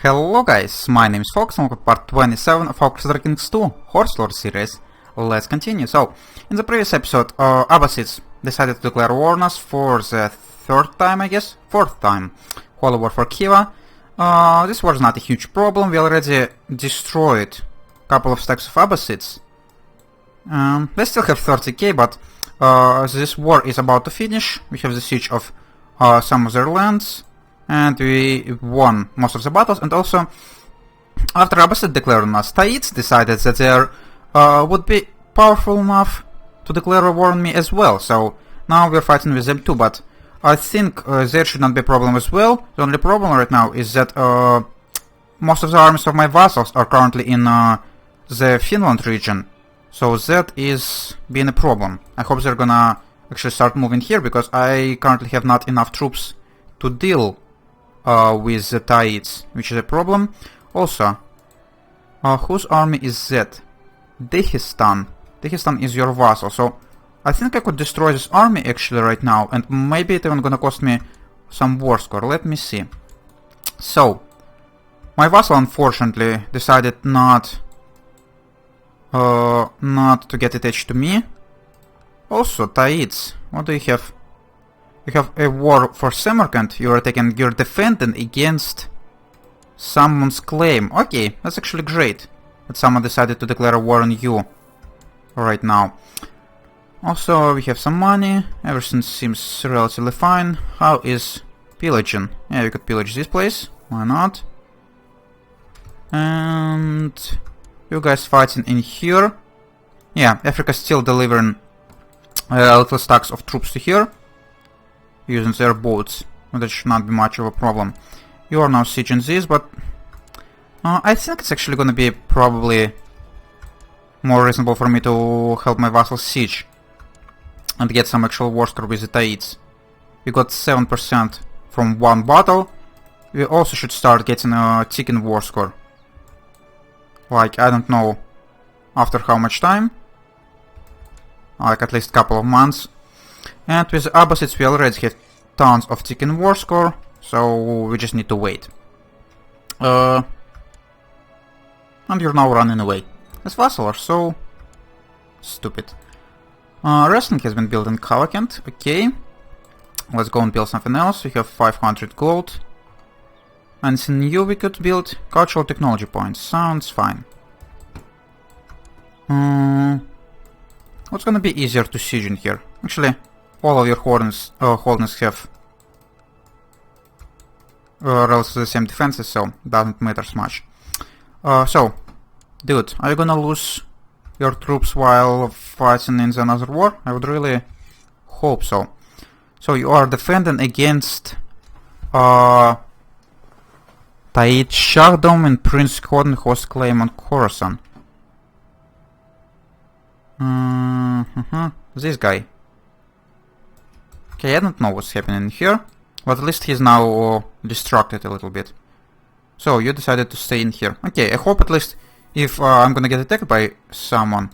Hello guys, my name is Fox and welcome to part 27 of our Crusader Kings 2 Horse Lord series. Let's continue. So, in the previous episode, Abbasids decided to declare war on us for the third time, I guess? Fourth time. Holy War for Khiva. This was not a huge problem, we already destroyed a couple of stacks of Abbasids. They still have 30k, but this war is about to finish. We have the siege of some of their lands. And we won most of the battles, and also, after Abbasid declared on us, Taids decided that they would be powerful enough to declare a war on me as well, so now we're fighting with them too, but I think there should not be a problem as well. The only problem right now is that most of the armies of my vassals are currently in the Finland region, so that is being a problem. I hope they're gonna actually start moving here, because I currently have not enough troops to deal with the Taids, which is a problem. Also, whose army is that? Dehistan. Dehistan is your vassal, so I think I could destroy this army actually right now, and maybe it's even gonna cost me some war score. Let me see. So, my vassal unfortunately decided not to get attached to me. Also, Taids, what do you have? You have a war for Samarkand, you're defending against someone's claim. Okay, that's actually great that someone decided to declare a war on you right now. Also, we have some money, everything seems relatively fine. How is pillaging? Yeah, we could pillage this place, why not? And you guys fighting in here. Yeah, Africa's still delivering little stacks of troops to here, using their boats. That should not be much of a problem. You are now sieging this, but I think it's actually gonna be probably more reasonable for me to help my vassals siege and get some actual war score with the Taids. We got 7% from one battle. We also should start getting a ticking war score. Like, I don't know after how much time. Like at least a couple of months. And with the Abbasids we already have tons of ticking war score, so we just need to wait. And you're now running away. This vassal are so stupid. Wrestling has been built in Kalakent, okay. Let's go and build something else. We have 500 gold. And in new we could build cultural technology points, sounds fine. What's gonna be easier to siege in here? Actually, all of your holdings have relatively the same defenses, so doesn't matter much. So, dude, are you gonna lose your troops while fighting in another war? I would really hope so. So you are defending against Taid Shahdom and Prince Khodin host claim on Khorasan. This guy. Okay, I don't know what's happening here, but at least he's now distracted a little bit. So, you decided to stay in here. Okay, I hope at least if I'm gonna get attacked by someone,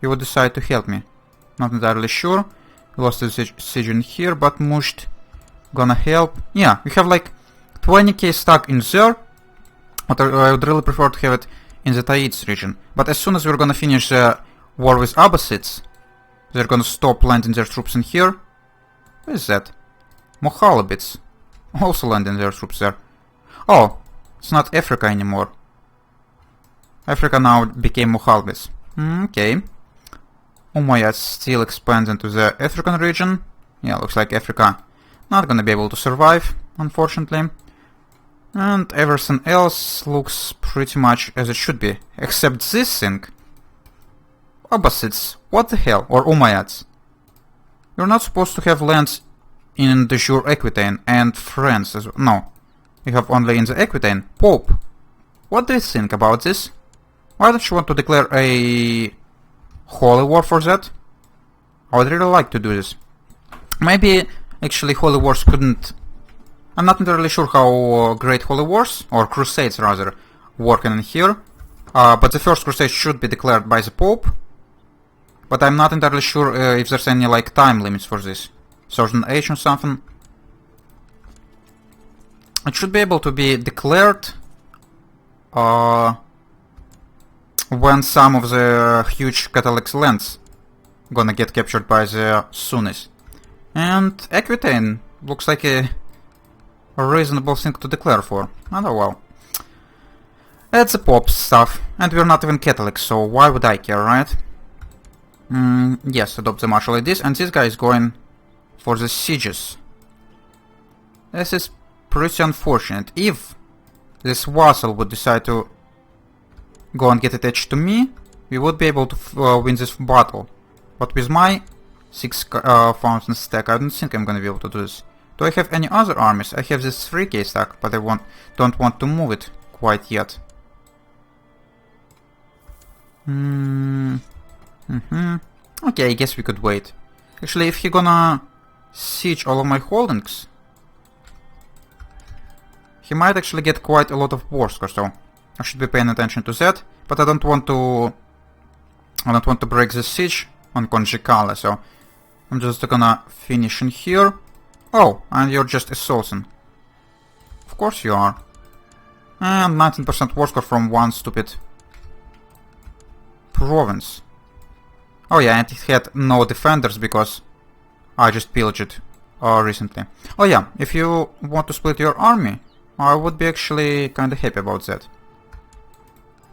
you would decide to help me. Not entirely sure. We lost the siege in here, but Musht gonna help. Yeah, we have like 20k stuck in there, but I would really prefer to have it in the Taids region. But as soon as we're gonna finish the war with Abbasids, they're gonna stop landing their troops in here. What is that? Mohalabits also landing their troops there. Oh, it's not Africa anymore. Africa now became Mohalabits. Okay. Umayyads still expand into the African region. Yeah, looks like Africa not gonna be able to survive, unfortunately. And everything else looks pretty much as it should be, except this thing. Abbasids, what the hell? Or Umayyads. You're not supposed to have lands in the jure Aquitaine and France as well. No, you have only in the Aquitaine. Pope, what do you think about this? Why don't you want to declare a holy war for that? I would really like to do this. Maybe actually holy wars couldn't... I'm not entirely sure how great holy wars, or crusades rather, work in here. But the first crusade should be declared by the Pope. But I'm not entirely sure if there's any like time limits for this. Certain age or something. It should be able to be declared when some of the huge Catholic lands gonna get captured by the Sunnis. And Aquitaine looks like a reasonable thing to declare for. Oh well. It's a pop stuff, and we're not even Catholics, so why would I care, right? Yes, adopt the martial ideas, and this guy is going for the sieges. This is pretty unfortunate. If this vassal would decide to go and get attached to me, we would be able to win this battle. But with my 6,000 stack, I don't think I'm gonna be able to do this. Do I have any other armies? I have this 3k stack, but I don't want to move it quite yet. Okay, I guess we could wait. Actually, if he gonna siege all of my holdings, he might actually get quite a lot of war score, so I should be paying attention to that. But I don't want to break the siege on Conjicale, so I'm just gonna finish in here. Oh, and you're just a Sultan. Of course you are. And 19% war score from one stupid province. Oh yeah, and it had no defenders because I just pillaged it recently. Oh yeah, if you want to split your army, I would be actually kinda happy about that.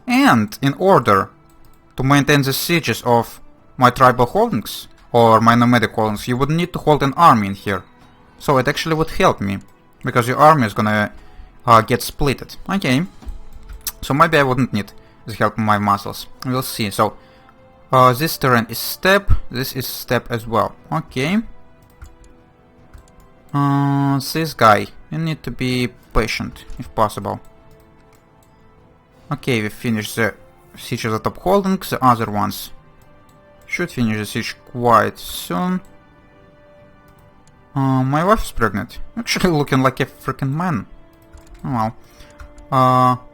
And in order to maintain the sieges of my tribal holdings or my nomadic holdings, you would need to hold an army in here. So it actually would help me, because your army is gonna get splitted. Okay, so maybe I wouldn't need the help of my muscles. We'll see. So this terrain is steppe, this is steppe as well. Okay. This guy, you need to be patient if possible. Okay, we finished the siege of the top holdings. The other ones should finish the siege quite soon. My wife is pregnant. Actually looking like a freaking man. Oh well.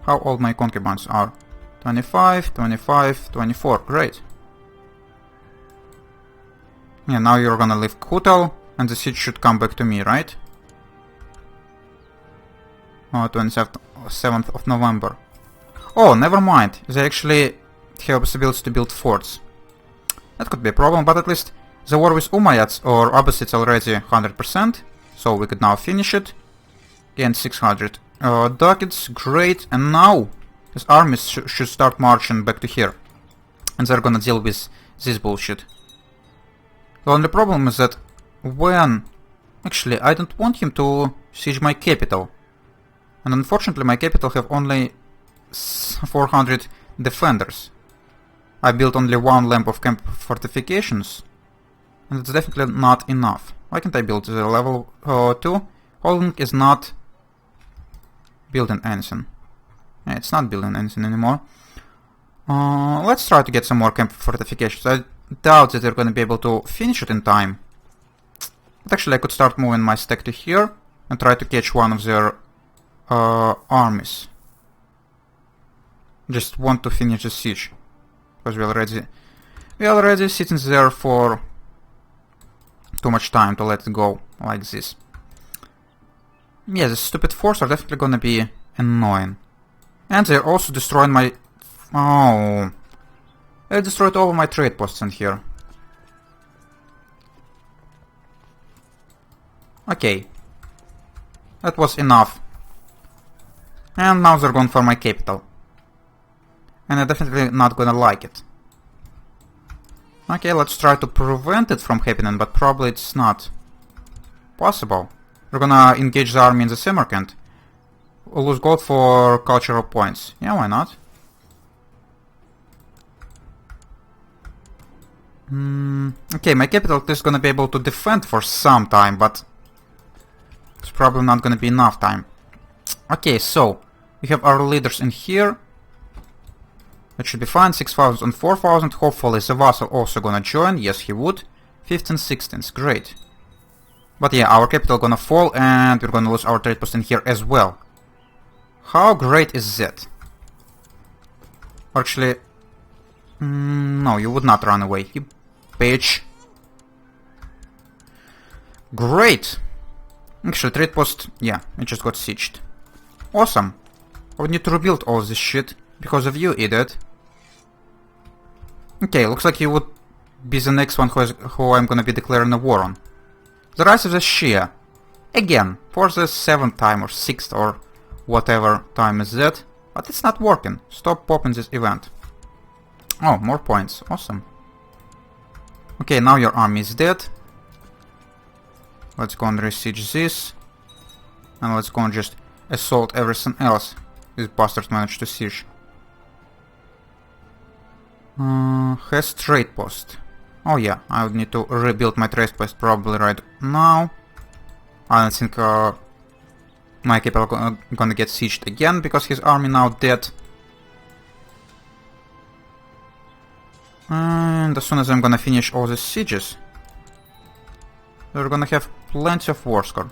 How old my concubines are? 25, 25, 24. Great. Yeah, now you're gonna leave Kutal, and the siege should come back to me, right? 27th of November. Oh, never mind. They actually have possibility to build forts. That could be a problem, but at least the war with Umayyads or Abbasids already 100%, so we could now finish it. Again, 600 ducats, great, and now his armies should start marching back to here. And they're gonna deal with this bullshit. The only problem is that when... Actually, I don't want him to siege my capital. And unfortunately, my capital have only 400 defenders. I built only one lamp of camp fortifications, and it's definitely not enough. Why can't I build the level 2? Holding is not building anything. Yeah, it's not building anything anymore. Let's try to get some more camp fortifications. I doubt that they're going to be able to finish it in time. But actually I could start moving my stack to here and try to catch one of their armies. Just want to finish the siege, because we already sitting there for too much time to let it go like this. Yeah, the stupid forts are definitely gonna be annoying. And they're also destroying my... Oh... They destroyed all of my trade posts in here. Okay. That was enough. And now they're going for my capital. And I'm definitely not gonna like it. Okay, let's try to prevent it from happening, but probably it's not possible. We're gonna engage the army in the Samarkand. We'll lose gold for cultural points. Yeah, why not? Okay, my capital is gonna be able to defend for some time, but it's probably not gonna be enough time. Okay, so we have our leaders in here. That should be fine. 6,000 and 4,000. Hopefully the vassal also gonna join. Yes, he would. 15, 16. Great. But yeah, our capital gonna fall, and we're gonna lose our trade post in here as well. How great is that? Actually, no, you would not run away, you bitch. Great. Actually, trade post, yeah, it just got sieged. Awesome. I would need to rebuild all this shit because of you, idiot. Okay, looks like you would be the next one who I'm gonna be declaring a war on. The Rise of the Shia. Again, for the 7th time or 6th or whatever time is that. But it's not working. Stop popping this event. Oh, more points. Awesome. Okay, now your army is dead. Let's go and re-siege this. And let's go and just assault everything else these bastards managed to siege. Has trade post. Oh yeah, I would need to rebuild my trade post probably right now. I don't think my capital gonna get sieged again because his army now dead. And as soon as I'm gonna finish all the sieges, we're gonna have plenty of war score.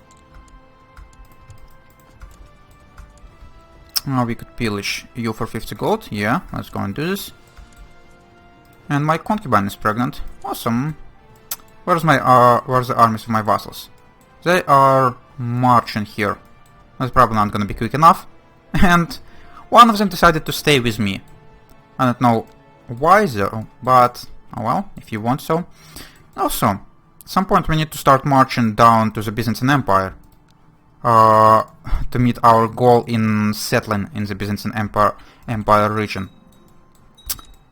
Now we could pillage you for 50 gold. Yeah, let's go and do this. And my concubine is pregnant. Awesome. Where's the armies of my vassals? They are marching here. That's probably not gonna be quick enough. And one of them decided to stay with me. I don't know why though, but oh well, if you want so. Also, at some point we need to start marching down to the Byzantine Empire to meet our goal in settling in the Byzantine Empire region.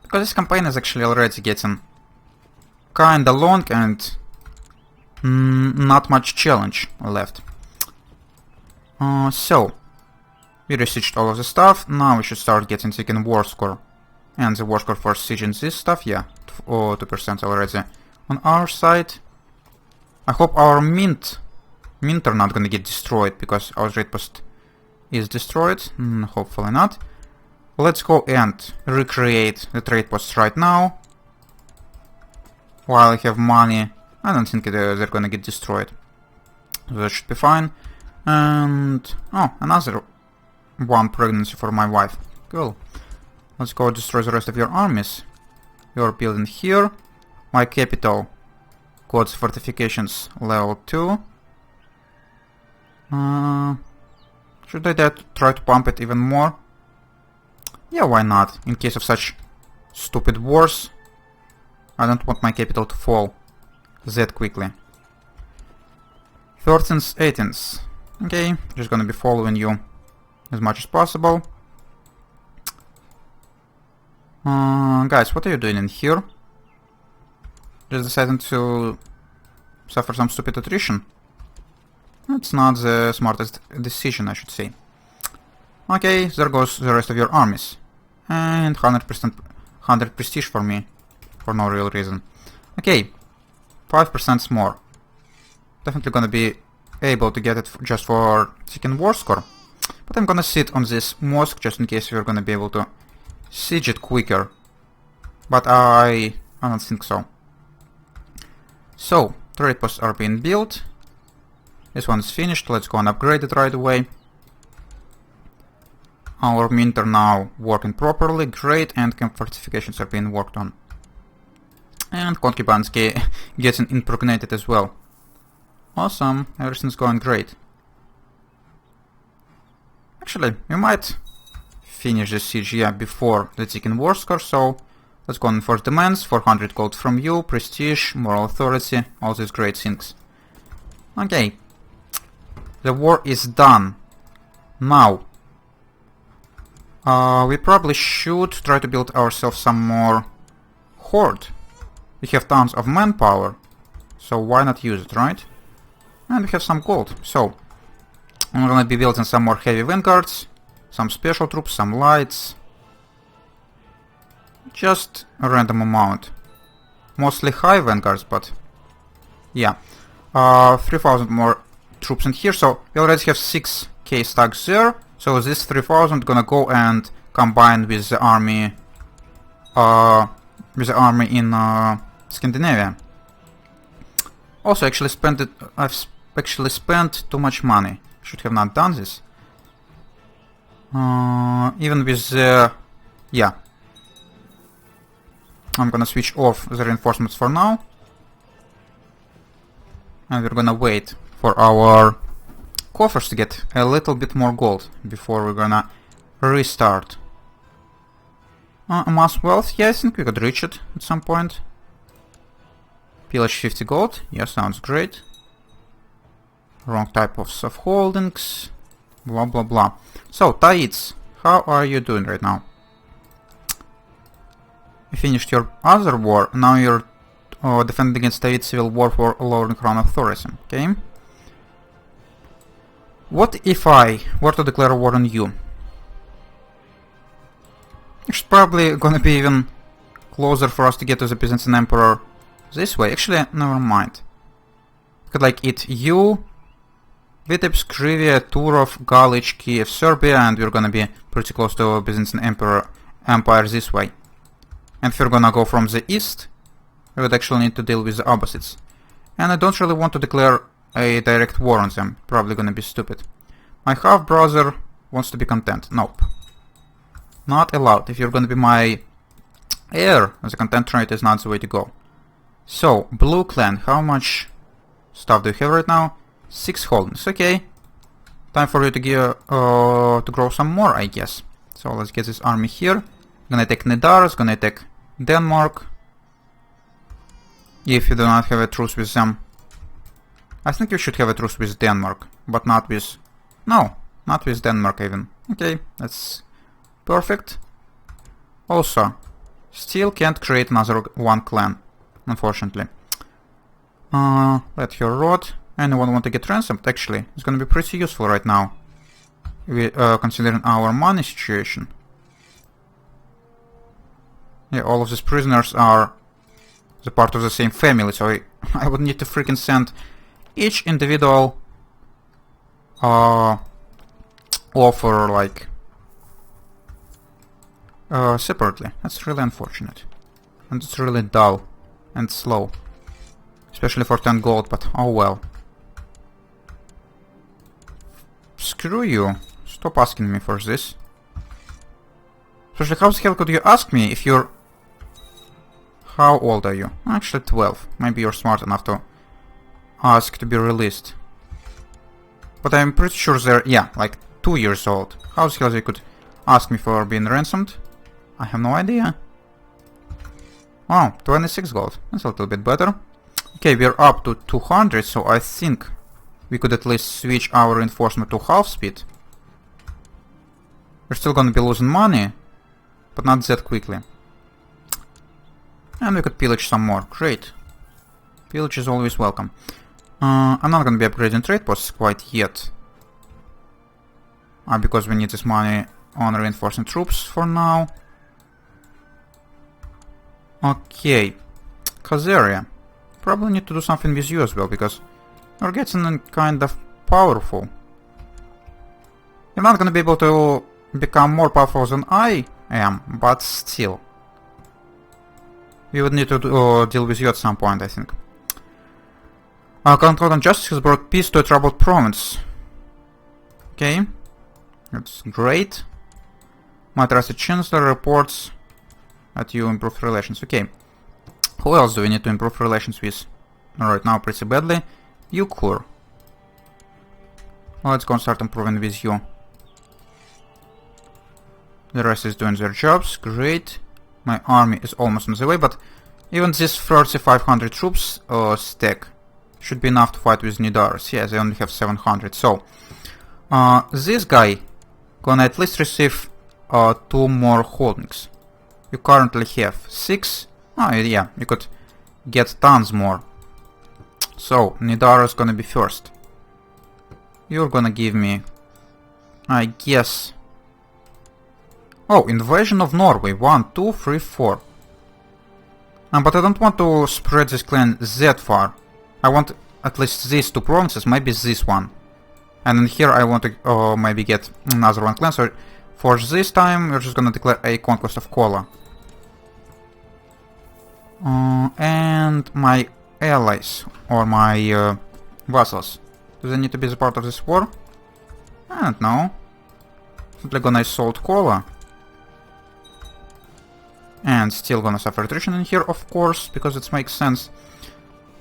Because this campaign is actually already getting kinda long and not much challenge left. So, we resieged all of the stuff. Now we should start taking war score. And the war score for sieging this stuff, yeah, 2% already on our side. I hope our mint are not gonna get destroyed because our trade post is destroyed. Hopefully not. Let's go and recreate the trade posts right now. While I have money, I don't think they're gonna get destroyed. So that should be fine. And oh, another one pregnancy for my wife. Cool. Let's go destroy the rest of your armies. You're building here. My capital got fortifications level 2. Should I try to pump it even more? Yeah, why not? In case of such stupid wars, I don't want my capital to fall that quickly. 13th, 18th. Okay, just gonna be following you as much as possible. Guys, what are you doing in here? Just deciding to suffer some stupid attrition? That's not the smartest decision, I should say. Okay, there goes the rest of your armies. And 100 prestige for me. For no real reason. Okay, 5% more. Definitely gonna be able to get it just for taking war score. But I'm gonna sit on this mosque just in case we're gonna be able to siege it quicker. But I don't think so. So, trade posts are being built. This one is finished. Let's go and upgrade it right away. Our mint are now working properly. Great, and camp fortifications are being worked on. And concubines getting impregnated as well. Awesome, everything's going great. Actually, we might finish the siege before the taking war score, so let's go and enforce demands. 400 gold from you, prestige, moral authority, all these great things. Okay, the war is done. Now, we probably should try to build ourselves some more horde. We have tons of manpower, so why not use it, right? And we have some gold, so I'm gonna be building some more heavy vanguards, some special troops, some lights. Just a random amount. Mostly high vanguards, but yeah. 3,000 more troops in here, so we already have 6k stacks there. So this 3,000 gonna go and combine with the army in Scandinavia. Also, I've actually spent too much money. Should have not done this. Even with the yeah. I'm gonna switch off the reinforcements for now. And we're gonna wait for our coffers to get a little bit more gold before we're gonna restart. Mass wealth, yeah, I think we could reach it at some point. Pillage 50 gold, yeah, sounds great. Wrong type of holdings, blah blah blah. So, Taids, how are you doing right now? You finished your other war, now you're defending against Taid civil war for lowering crown authority, okay? What if I were to declare war on you? It's probably gonna be even closer for us to get to the Byzantine Emperor this way. Actually, never mind. We could like eat you, Vitebsk, Krivia, Turov, Galich, Kiev, Serbia, and we're gonna be pretty close to Byzantine Empire this way. And if we're gonna go from the east, we would actually need to deal with the Abbasids. And I don't really want to declare a direct war on them. Probably gonna be stupid. My half-brother wants to be content. Nope. Not allowed. If you're gonna be my heir, the content trait is not the way to go. So, Blue Clan, how much stuff do you have right now? 6 holdings. Okay. Time for you to grow some more, I guess. So let's get this army here. Gonna take Nedars, gonna take Denmark. If you do not have a truce with them. I think you should have a truce with Denmark, but not with... No, not with Denmark even. Okay, that's perfect. Also, still can't create another one clan, unfortunately. Let her rot. Anyone want to get ransomed? Actually, it's gonna be pretty useful right now, considering our money situation. Yeah, all of these prisoners are the part of the same family, so I would need to freaking send each individual offer, like, separately. That's really unfortunate. And it's really dull and slow. Especially for 10 gold, but oh well. Screw you. Stop asking me for this. Especially, how the hell could you ask me if you're... How old are you? Actually 12. Maybe you're smart enough to ask to be released. But I'm pretty sure they're, yeah, like 2 years old. How the hell they could ask me for being ransomed? I have no idea. Wow, 26 gold. That's a little bit better. Okay, we're up to 200, so I think we could at least switch our reinforcement to half speed. We're still gonna be losing money, but not that quickly. And we could pillage some more. Great. Pillage is always welcome. I'm not gonna be upgrading trade posts quite yet. Because we need this money on reinforcing troops for now. Okay. Khazaria. Probably need to do something with you as well, because we're getting kind of powerful. You're not gonna be able to become more powerful than I am, but still. We would need to deal with you at some point, I think. Concord and Justice has brought peace to a troubled province. Okay. That's great. My trusted Chancellor reports that you improved relations. Okay. Who else do we need to improve relations with right now pretty badly? Uyghur. Let's go and start improving with you. The rest is doing their jobs. Great. My army is almost on the way, but even this 3,500 troops stack should be enough to fight with Nidars. Yeah, they only have 700. So, this guy gonna at least receive 2 more holdings. You currently have 6. Oh yeah, you could get tons more. So, Nidar is gonna be first. You're gonna give me, I guess... Oh, invasion of Norway. 1, 2, 3, 4. But I don't want to spread this clan that far. I want at least these 2 provinces, maybe this one. And then here I want to maybe get another one clan. So for this time, we're just gonna declare a conquest of Kola. And my allies, or my vassals. Do they need to be the part of this war? I don't know. Simply gonna assault Kola. And still gonna suffer attrition in here, of course, because it makes sense.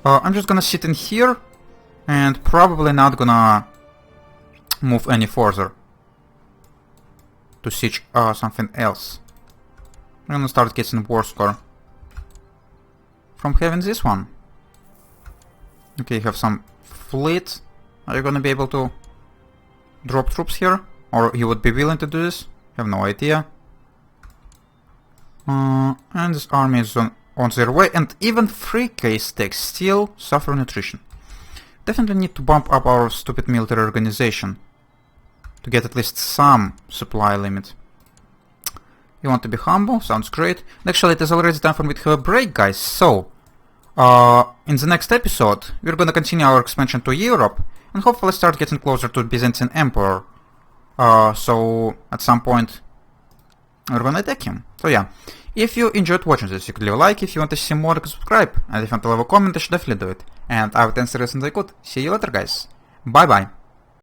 I'm just gonna sit in here, and probably not gonna move any further to siege something else. We're gonna start getting war score from having this one. Okay, you have some fleet. Are you gonna be able to drop troops here? Or you would be willing to do this? Have no idea. And this army is on their way, and even 3k stacks still suffer nutrition. Definitely need to bump up our stupid military organization to get at least some supply limit. You want to be humble? Sounds great. And actually, it is already time for me to have a break, guys. So, in the next episode, we're gonna continue our expansion to Europe and hopefully start getting closer to Byzantine Emperor. So, at some point, we're gonna attack him. So yeah, if you enjoyed watching this, you could leave a like. If you want to see more, you can subscribe. And if you want to leave a comment, you should definitely do it. And I would answer as soon as I could. See you later, guys. Bye bye.